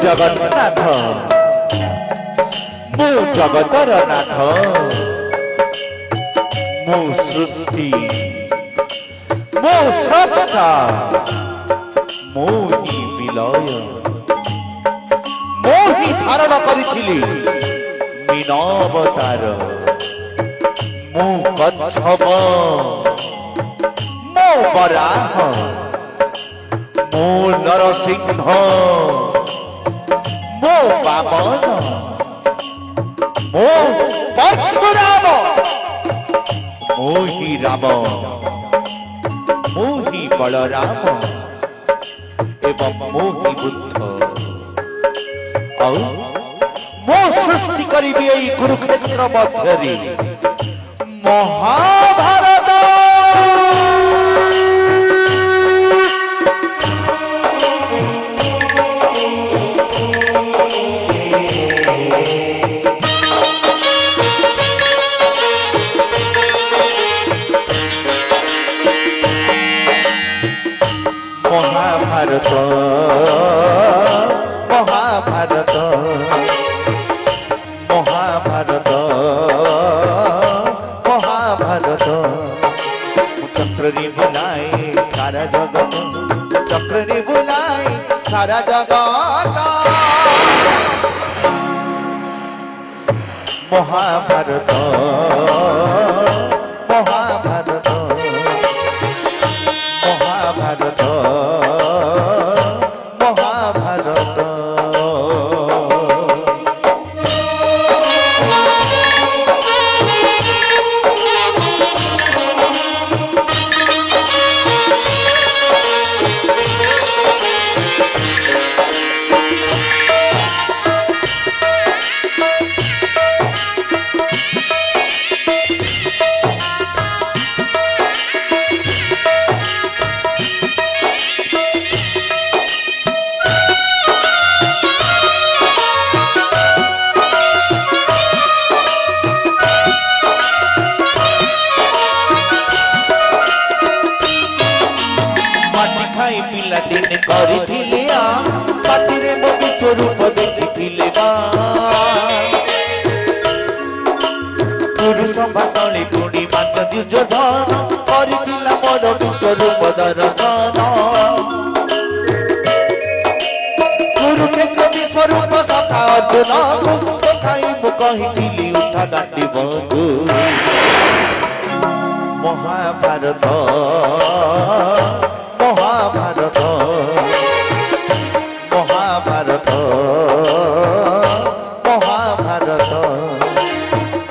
जगन्नाथ मु जगतर नाथ मु सृष्टि मु स्रष्टा मु ही विलय मु ही धारण करिथिली मीनावतार मु कच्छप मु वराह मु नरसिंह मो बामन मो परशुराम मो ही राम मो ही बलराम एवं मो ही बुद्ध मो सृष्टि करी कुरुक्षेत्र मध्य महाभारत महाभारत महाभारत महाभारत महाभारत चक्री बुलाए सारा जगत चक्री बुलाए सारा जगत महाभारत महाभारत महाभारत महाभारत पिला दिन करी पाटिरे मो विश्वरूप देखी पुरुष भातली पुणी मान दुर्योधन करथिला मोर विश्वरूप दर्शन कुरुक्षेत्र विश्वरूप सखा अर्जुन देखाई मु कहिथिली उठा गांडी बंधु महाभारत महाभारत महाभारत महाभारत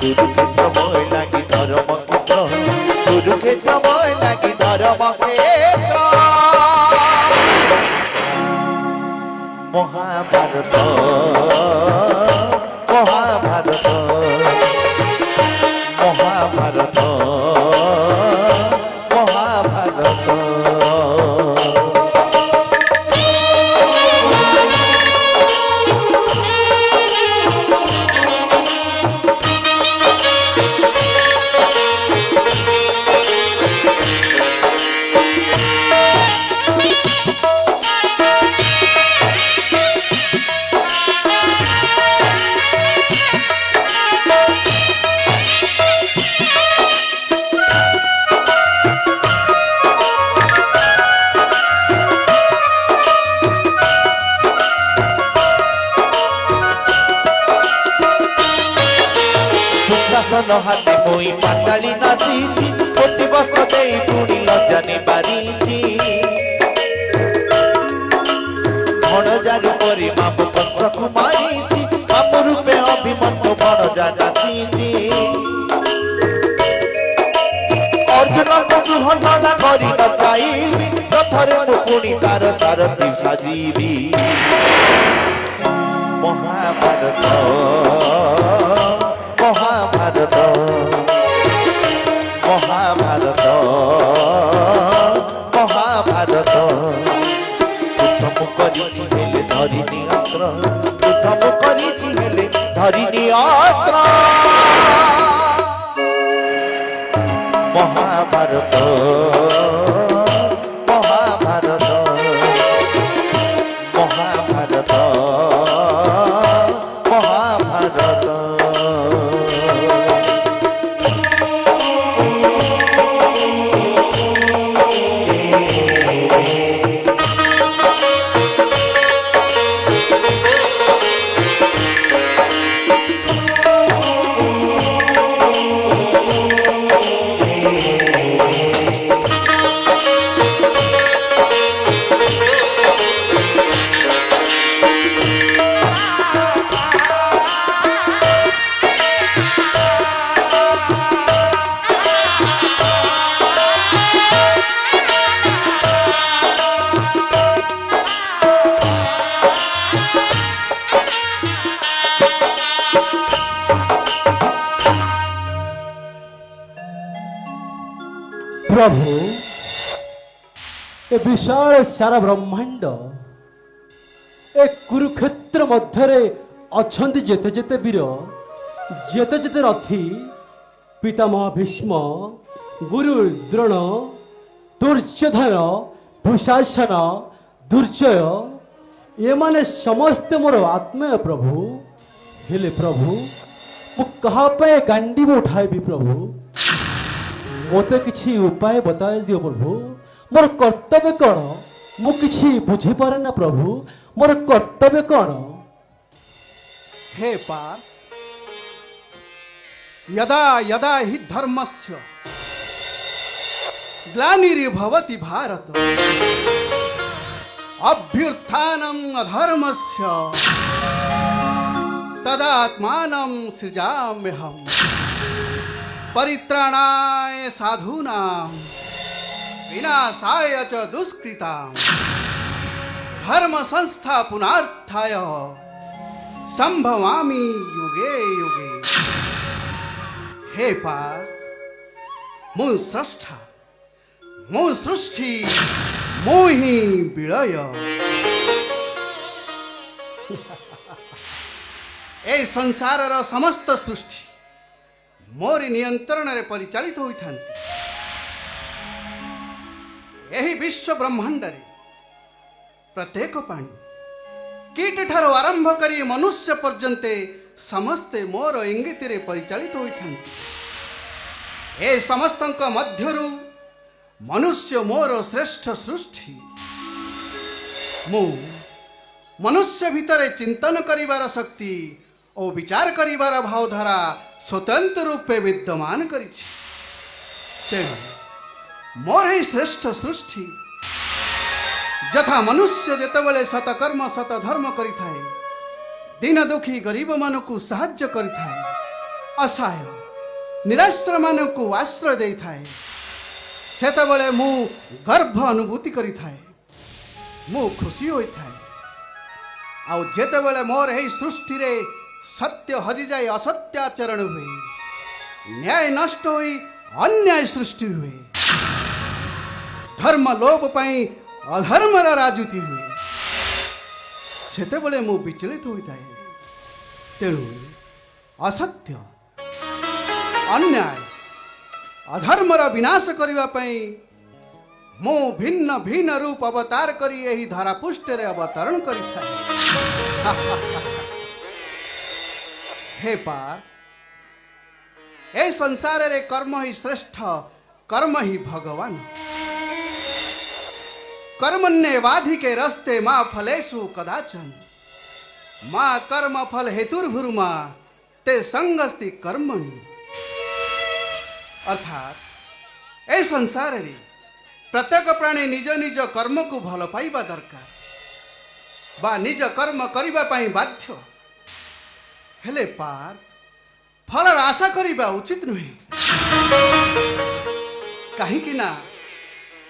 कुरुक्षेत्र मोय लागी धर्म क्षेत्र कुरुक्षेत्र मोय लागी धर्म क्षेत्र महाभारत महाभारत महाभारत महाभारत हाथे मोई पाताली नाची कोटी वस्त्र दे पुणी लज्जाने बारीची भणजारू परी मामु कंस कुमारी मामु रूपे अभिमन्यु भणजा नाची अर्जुन को दुहला करी न चाइबी रथरे मु पुणी तार सारथी साजीबी महाभारत महाभारत महाभारत महाभारत युद्धम करिछि हेले धरिनी अस्त्र युद्धम करिछि हेले धरिनी अस्त्र महाभारत महाभारत महाभारत महाभारत प्रभु ए विशाल सारा ब्रह्मांड ए कुरुक्षेत्र मध्य अच्छे जेते जेते वीर जेते जेते रथी पितामह भीष्म गुरु द्रोण दुर्योधन भूषासन दुर्जय एमाने समस्ते मोर आत्मीय प्रभु हेले प्रभु मु कहा पे गांडी में उठाइबी प्रभु मत किसी उपाय बता दियो प्रभु मोर कर्तव्य कौन मु किसी बुझी पारे ना प्रभु मोर कर्तव्य कौन हे पार यदा यदा हि धर्मस्य ग्लानिर्भवति भारत अभ्युत्थानम् अधर्मस्य तदात्मानं सृजाम्यहम् परित्राणाय साधूनां विनाशाय च दुष्कृतां धर्म संस्थापनार्थाय संभवामि युगे युगे। हे पार मु स्रष्टा मु सृष्टि मोहि विलय ए संसारर समस्त सृष्टि मोरी नियंत्रण रे परिचालित होइथांती। एही विश्व ब्रह्मांड रे प्रत्येक प्राणी कीट ठारो आरंभ करी मनुष्य पर्यंते समस्ते मोर इंगित रे परिचालित होइथांती। ए समस्तंक मध्यरु मनुष्य मोर श्रेष्ठ सृष्टि। मु मनुष्य भितरे चिंतन करिवार शक्ति और विचार करिवार भावधारा स्वतंत्र रूपे विद्यमान करिछि। तेणु मोर ही श्रेष्ठ सृष्टि जथा मनुष्य जेतेबेले सतकर्म सत धर्म करिथाए दीन दुखी गरीब मानकु साहाय्य करिथाए असहाय निराश्रय मानकु आश्रय देइथाए सेतेबेले मु गर्व अनुभूति करिथाए मु खुशी होइथाए। आउ जेतेबेले मोर ही सृष्टि रे सत्य हजि जाए असत्याचरण हुए न्याय नष्ट हुई अन्याय सृष्टि हुए धर्म लोभ पाई अधर्मर राजनीति हुए सेतेबेले मु विचलित होइताए। तेणु असत्य अन्याय अधर्मर विनाश करिवा पई मु भिन्न भिन्न रूप अवतार करी एही धरापृष्ठ रे अवतरण करिथाए। हे पार ए संसार रे कर्म ही श्रेष्ठ कर्म ही भगवान कर्मण्येवाधिके रस्ते मा फलेषु कदाचन मा कर्म फल हेतुर्भुर्मा ते संगस्ति कर्मणि। अर्थात ए संसार रे प्रत्येक प्राणी निज निज कर्म को भल पाइबा दरकार बा निज कर्म करिबा पाई बाध्य हेले पार फलर आशा करिबा उचित नुहे कहीं ना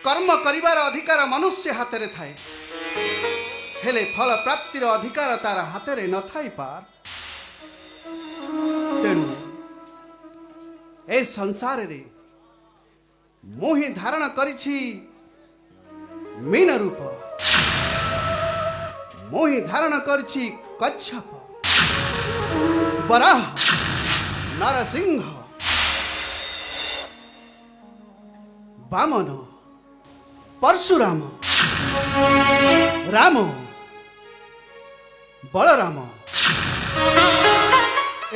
कर्म करिवार अधिकार मनुष्य हाथ में थाए हेले फल प्राप्तिर अधिकार तार हाथ में न थाई पार तेणु ए संसार रे मोहि धारण करिछि मीन रूप मोहि धारण करिछि कच्छप वराह नरसिंह वामन परशुराम राम बलराम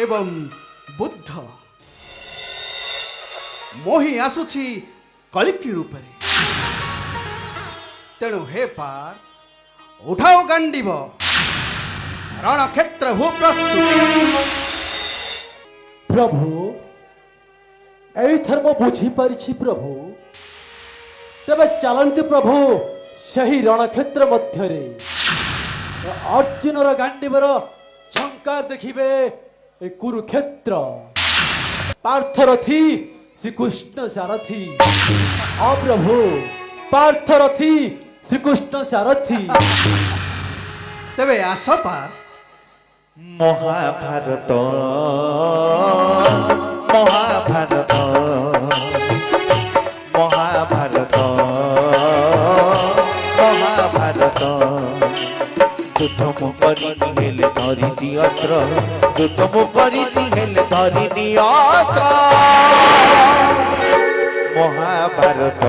एवं बुद्ध मोहि आसुछि कलिकी रूप तेणु हे पार उठाओ गांडीव रणक्षेत्र हो प्रस्तुत प्रभु एथर मु बुझी पारिछि प्रभु तबे चलंतु प्रभु सही रणक्षेत्र मध्यरे अर्जुनर गांडीवर झंकार देखिबे ए कुरुक्षेत्र पार्थरथी श्रीकृष्ण सारथी प्रभु पार्थरथी श्रीकृष्ण सारथी तेबे आस पार महाभारत महाभारत महाभारत महाभारत युद्ध मु करिनी हेले धरिनी अत्र युद्ध मु करिनी हेले धरिनी अत्र महाभारत